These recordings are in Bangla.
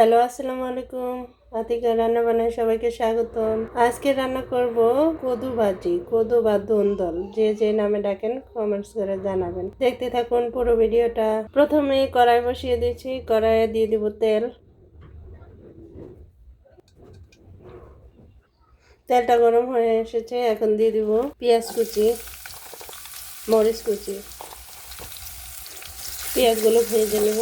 হ্যালো, আসসালামু আলাইকুম। আতিকা রান্না বান্নায় সবাইকে স্বাগতম। আজকে রান্না করব কদু ভাজি, কদু বা দোন্দল, যে যে নামে ডাকেন কমেন্টস করে জানাবেন। দেখতে থাকুন পুরো ভিডিওটা। প্রথমে কড়াই বসিয়ে দিয়েছি, কড়াইয়ে দিয়ে দিব তেল। তেলটা গরম হয়ে এসেছে, এখন দিয়ে দিব পেঁয়াজ কুচি, মরিচ কুচি। পেঁয়াজগুলো ভেজে নেব।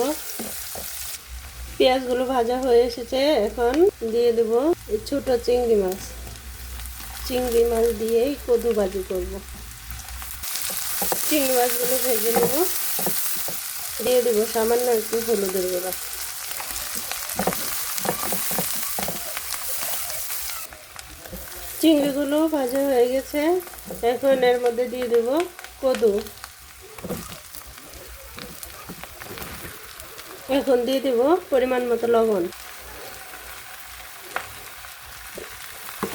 পেঁয়াজগুলো ভাজা হয়ে এসেছে, এখন দিয়ে দেব ছোট চিংড়ি মাছ দিয়েই কদু ভাজি করব। চিংড়ি মাছগুলো ভেজে নেব, দিয়ে দেবো সামান্য একটু হলুদের গুঁড়া। চিংড়িগুলো ভাজা হয়ে গেছে, এখন এর মধ্যে দিয়ে দেব কদু। এখন দিয়ে দেব পরিমাণ মতো লবণ।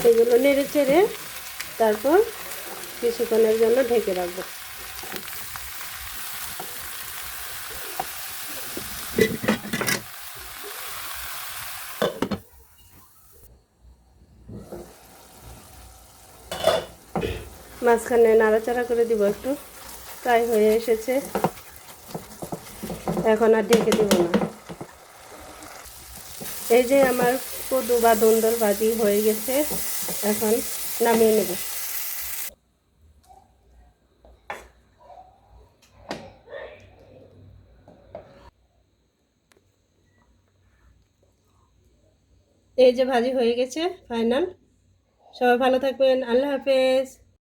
এগুলো নেড়ে চেড়ে তারপর কিছুক্ষণের জন্য ঢেকে রাখবো। মাঝখানে নাড়াচাড়া করে দিব একটু, প্রায় হয়ে এসেছে। এখন আর ঢেকে দিব না। এই যে আমার কদু বা দোন্দল ভাজি হয়ে গেছে, এখন নামিয়ে নেব। এই যে ভাজি হয়ে গেছে ফাইনাল। সবাই ভালো থাকবেন, আল্লাহ হাফেজ।